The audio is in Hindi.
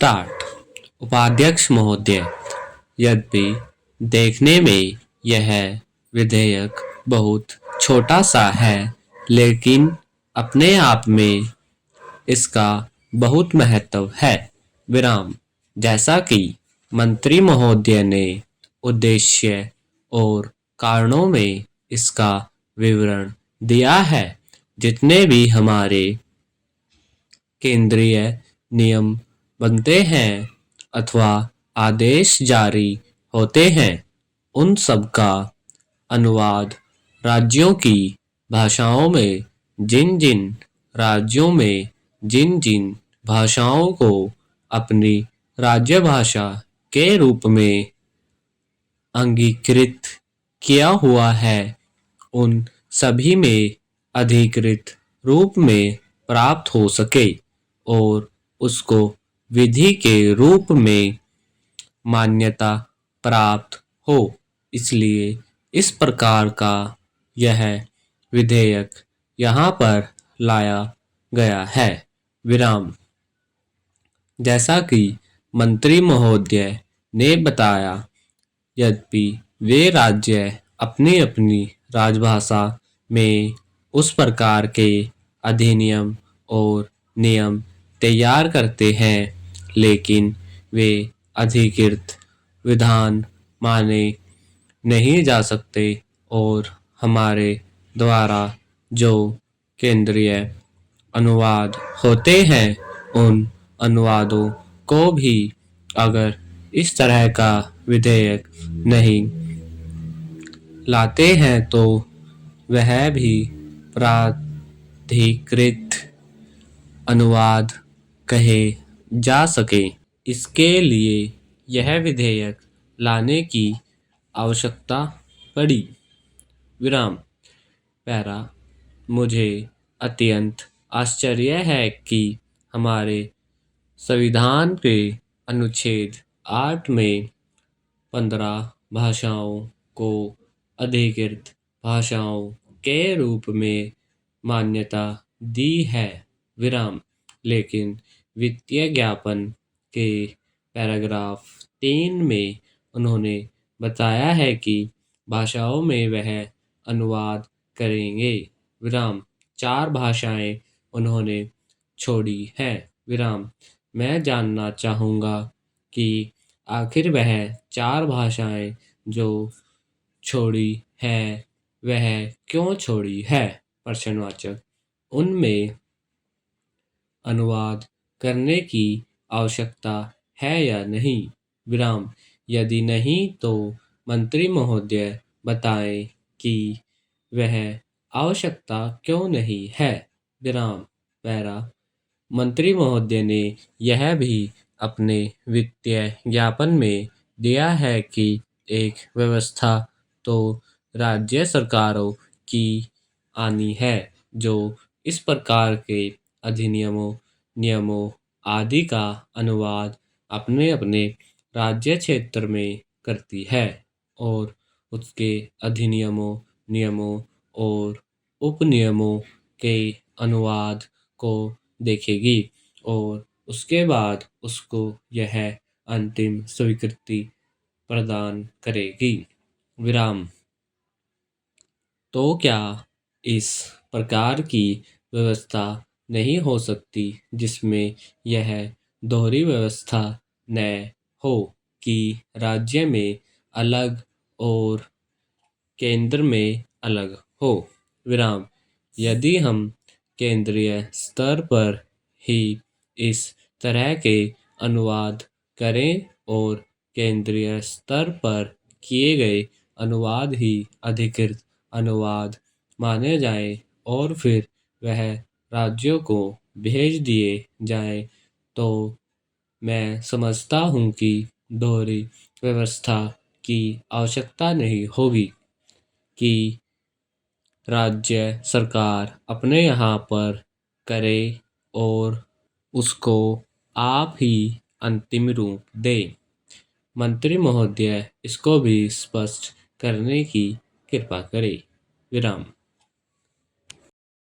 स्टार्ट। उपाध्यक्ष महोदय, यद्यपि देखने में यह विधेयक बहुत छोटा सा है, लेकिन अपने आप में इसका बहुत महत्व है। विराम। जैसा कि मंत्री महोदय ने उद्देश्य और कारणों में इसका विवरण दिया है, जितने भी हमारे केंद्रीय नियम बनते हैं अथवा आदेश जारी होते हैं, उन सब का अनुवाद राज्यों की भाषाओं में जिन राज्यों में जिन भाषाओं को अपनी राज्य भाषा के रूप में अंगीकृत किया हुआ है, उन सभी में अधिकृत रूप में प्राप्त हो सके और उसको विधि के रूप में मान्यता प्राप्त हो। इसलिए इस प्रकार का यह विधेयक यहाँ पर लाया गया है। विराम। जैसा कि मंत्री महोदय ने बताया, यद्यपि वे राज्य अपनी अपनी राजभाषा में उस प्रकार के अधिनियम और नियम तैयार करते हैं, लेकिन वे अधिकृत विधान माने नहीं जा सकते और हमारे द्वारा जो केंद्रीय अनुवाद होते हैं, उन अनुवादों को भी अगर इस तरह का विधेयक नहीं लाते हैं तो वह भी प्राधिकृत अनुवाद कहे जा सके। इसके लिए यह विधेयक लाने की आवश्यकता पड़ी। विराम। पैरा। मुझे अत्यंत आश्चर्य है कि हमारे संविधान के अनुच्छेद 8 में 15 भाषाओं को अधिकृत भाषाओं के रूप में मान्यता दी है। विराम। लेकिन वित्तीय ज्ञापन के पैराग्राफ 3 में उन्होंने बताया है कि भाषाओं में वह अनुवाद करेंगे। विराम। 4 भाषाएं उन्होंने छोड़ी है। विराम। मैं जानना चाहूँगा कि आखिर वह 4 भाषाएं जो छोड़ी है वह क्यों छोड़ी है? प्रश्नवाचक। उनमें अनुवाद करने की आवश्यकता है या नहीं? विराम। यदि नहीं तो मंत्री महोदय बताएं कि वह आवश्यकता क्यों नहीं है। विराम। पैरा। मंत्री महोदय ने यह भी अपने वित्तीय ज्ञापन में दिया है कि एक व्यवस्था तो राज्य सरकारों की आनी है जो इस प्रकार के अधिनियमों, नियमों आदि का अनुवाद अपने अपने राज्य क्षेत्र में करती है और उसके अधिनियमों, नियमों और उपनियमों के अनुवाद को देखेगी और उसके बाद उसको यह अंतिम स्वीकृति प्रदान करेगी। विराम। तो क्या इस प्रकार की व्यवस्था नहीं हो सकती जिसमें यह दोहरी व्यवस्था न हो कि राज्य में अलग और केंद्र में अलग हो? विराम। यदि हम केंद्रीय स्तर पर ही इस तरह के अनुवाद करें और केंद्रीय स्तर पर किए गए अनुवाद ही अधिकृत अनुवाद माने जाएं और फिर वह राज्यों को भेज दिए जाएं, तो मैं समझता हूँ कि दोहरी व्यवस्था की आवश्यकता नहीं होगी कि राज्य सरकार अपने यहाँ पर करे और उसको आप ही अंतिम रूप दे। मंत्री महोदय इसको भी स्पष्ट करने की कृपा करें। विराम।